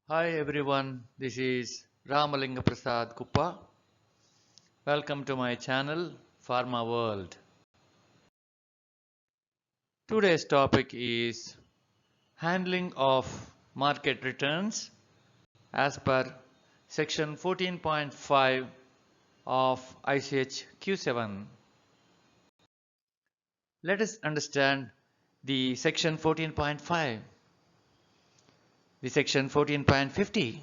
Hi everyone, this is Ramalinga Prasad Kuppa. Welcome to my channel Pharma World. Today's topic is handling of market returns as per section 14.5 of ICH Q7. Let us understand the section 14.5. The section 14.50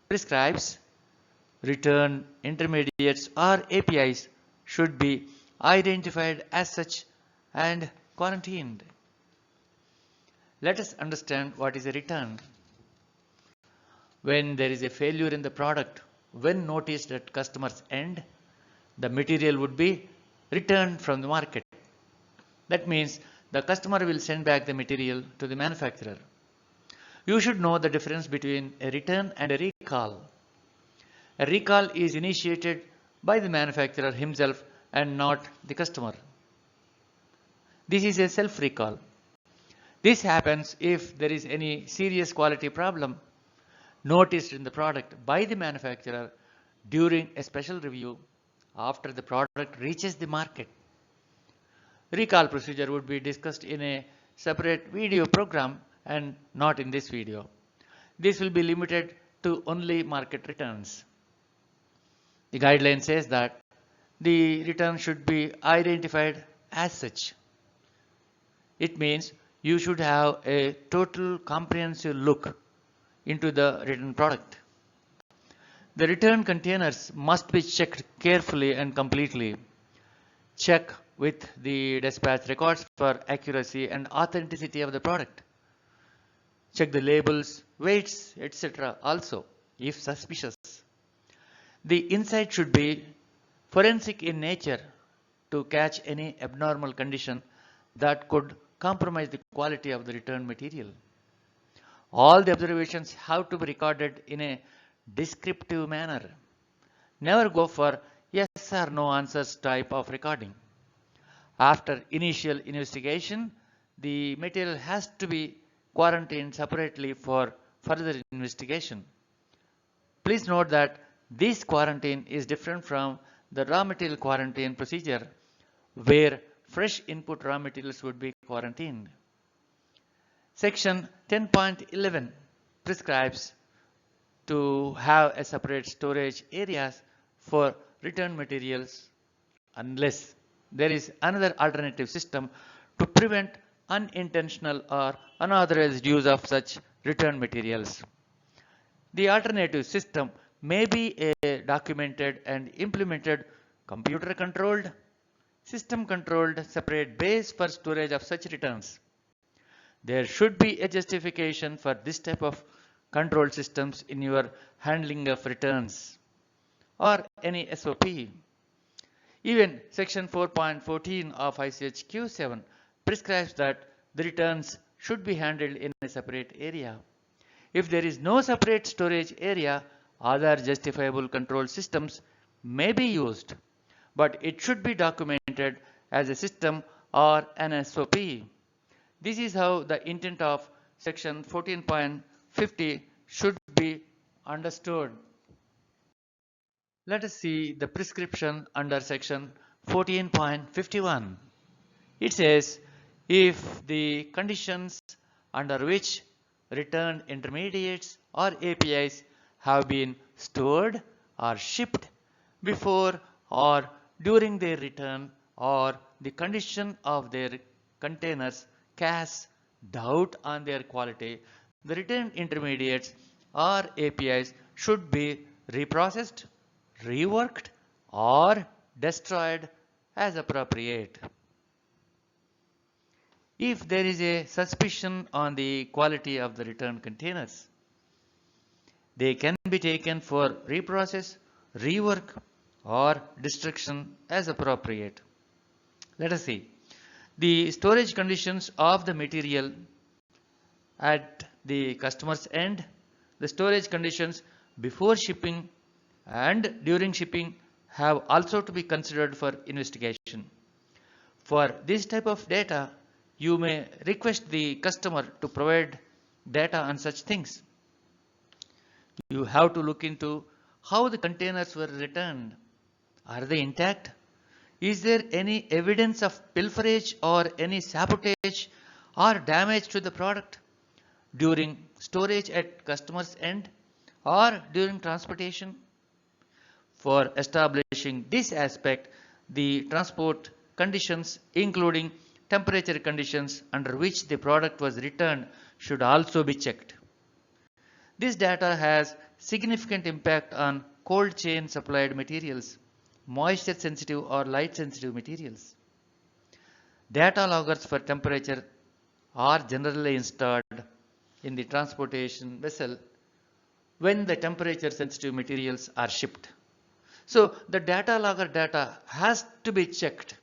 prescribes return intermediates or APIs should be identified as such and quarantined. Let us understand what is a return. When there is a failure in the product, when noticed at customer's end, the material would be returned from the market. That means the customer will send back the material to the manufacturer. You should know the difference between a return and a recall. A recall is initiated by the manufacturer himself and not the customer. This is a self-recall. This happens if there is any serious quality problem noticed in the product by the manufacturer during a special review after the product reaches the market. Recall procedure would be discussed in a separate video program and not in this video. This will be limited to only market returns. The guideline says that the return should be identified as such. It means you should have a total comprehensive look into the written product. The return containers must be checked carefully and completely. Check with the dispatch records for accuracy and authenticity of the product. Check the labels, weights, etc. also, if suspicious. The insight should be forensic in nature to catch any abnormal condition that could compromise the quality of the returned material. All the observations have to be recorded in a descriptive manner. Never go for yes or no answers type of recording. After initial investigation, the material has to be quarantined separately for further investigation. Please note that this quarantine is different from the raw material quarantine procedure where fresh input raw materials would be quarantined. Section 10.11 prescribes to have a separate storage areas for return materials unless there is another alternative system to prevent unintentional or unauthorized use of such return materials. The alternative system may be a documented and implemented computer controlled, system controlled separate base for storage of such returns. There should be a justification for this type of control systems in your handling of returns or any SOP. Even section 4.14 of ICH Q7 prescribes that the returns should be handled in a separate area. If there is no separate storage area, other justifiable control systems may be used, but it should be documented as a system or an SOP. This is how the intent of section 14.50 should be understood. Let us see the prescription under section 14.51. It says if the conditions under which returned intermediates or APIs have been stored or shipped before or during their return or the condition of their containers casts doubt on their quality, the returned intermediates or APIs should be reprocessed, reworked or destroyed as appropriate. If there is a suspicion on the quality of the return containers, they can be taken for reprocess, rework or destruction as appropriate. Let us see. The storage conditions of the material at the customer's end, the storage conditions before shipping and during shipping have also to be considered for investigation. For this type of data, you may request the customer to provide data on such things. You have to look into how the containers were returned. Are they intact? Is there any evidence of pilferage or any sabotage or damage to the product during storage at customer's end or during transportation? For establishing this aspect, the transport conditions, including temperature conditions under which the product was returned, should also be checked. This data has significant impact on cold chain supplied materials, moisture sensitive or light sensitive materials. Data loggers for temperature are generally installed in the transportation vessel when the temperature sensitive materials are shipped. So the data logger data has to be checked.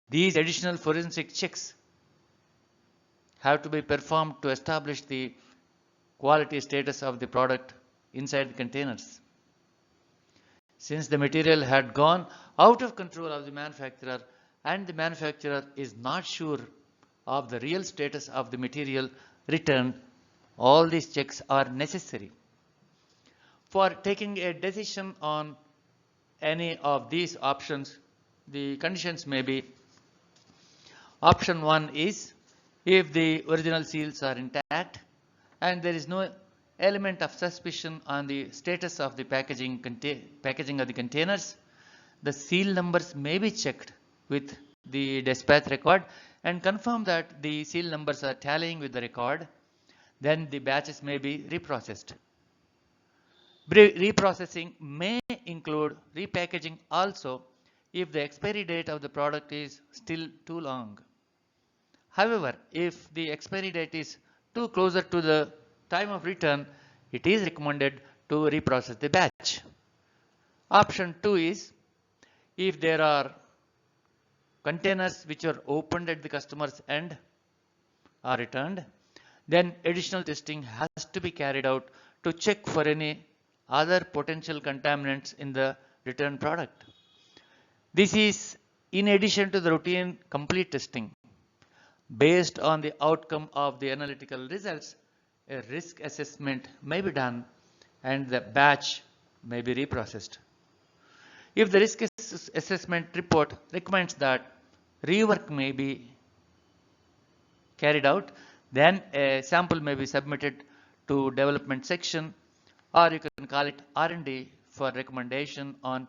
These additional forensic checks have to be performed to establish the quality status of the product inside the containers. Since the material had gone out of control of the manufacturer and the manufacturer is not sure of the real status of the material returned, all these checks are necessary. For taking a decision on any of these options, the conditions may be: option 1 is if the original seals are intact and there is no element of suspicion on the status of the packaging of the containers, the seal numbers may be checked with the dispatch record and confirm that the seal numbers are tallying with the record. Then the batches may be reprocessed. Reprocessing may include repackaging also if the expiry date of the product is still too long. However, if the expiry date is too closer to the time of return, it is recommended to reprocess the batch. Option 2 is if there are containers which are opened at the customer's end or returned, then additional testing has to be carried out to check for any other potential contaminants in the returned product. This is in addition to the routine complete testing. Based on the outcome of the analytical results, a risk assessment may be done and the batch may be reprocessed. If the risk assessment report recommends that rework may be carried out, then a sample may be submitted to development section, or you can call it R&D for recommendation on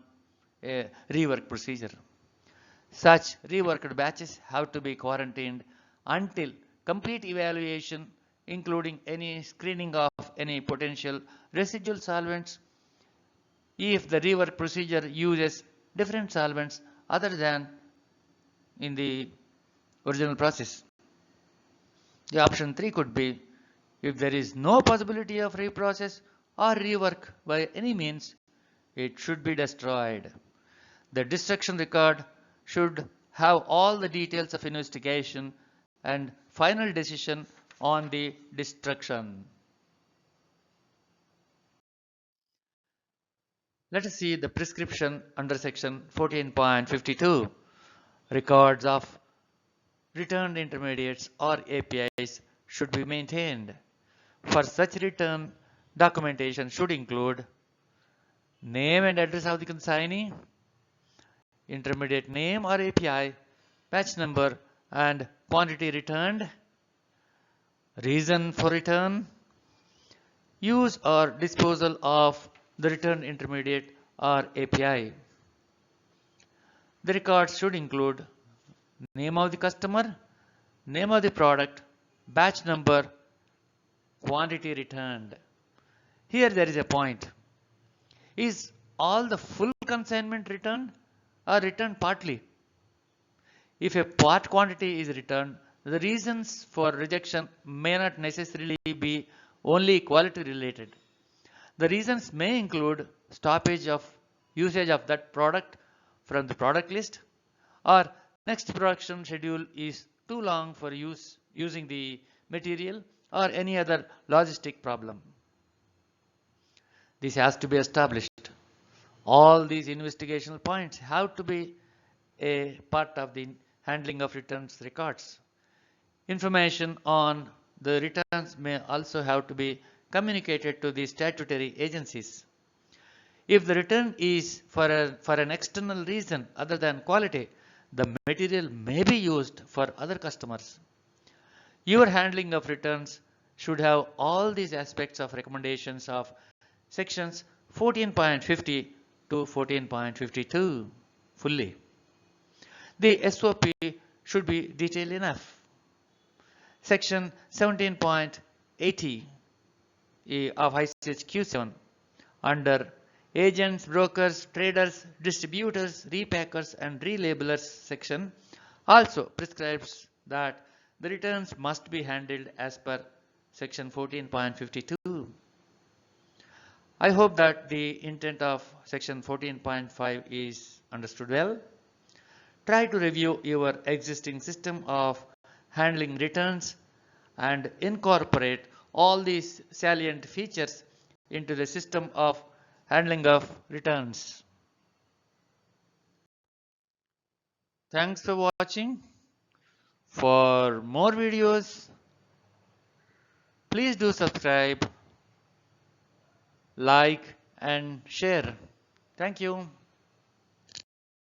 a rework procedure. Such reworked batches have to be quarantined until complete evaluation, including any screening of any potential residual solvents, if the rework procedure uses different solvents other than in the original process. The option 3 could be if there is no possibility of reprocess or rework by any means, it should be destroyed. The destruction record should have all the details of investigation and final decision on the destruction. Let us see the prescription under section 14.52. Records of returned intermediates or APIs should be maintained. For such return, documentation should include name and address of the consignee, intermediate name or API, batch number and quantity returned, reason for return, use or disposal of the returned intermediate or API. The records should include name of the customer, name of the product, batch number, quantity returned. Here there is a point. Is all the full consignment returned or returned partly? If a part quantity is returned, the reasons for rejection may not necessarily be only quality related. The reasons may include stoppage of usage of that product from the product list, or next production schedule is too long for using the material, or any other logistic problem. This has to be established. All these investigational points have to be a part of the handling of returns records. Information on the returns may also have to be communicated to the statutory agencies. If the return is for an external reason other than quality, the material may be used for other customers. Your handling of returns should have all these aspects of recommendations of sections 14.50 to 14.52 fully. The SOP should be detailed enough. Section 17.80 of ICH Q7 under agents, brokers, traders, distributors, repackers and relabelers section also prescribes that the returns must be handled as per section 14.52. I hope that the intent of section 14.5 is understood well. Try to review your existing system of handling returns and incorporate all these salient features into the system of handling of returns. Thanks for watching. For more videos, please do subscribe, like and share. Thank you.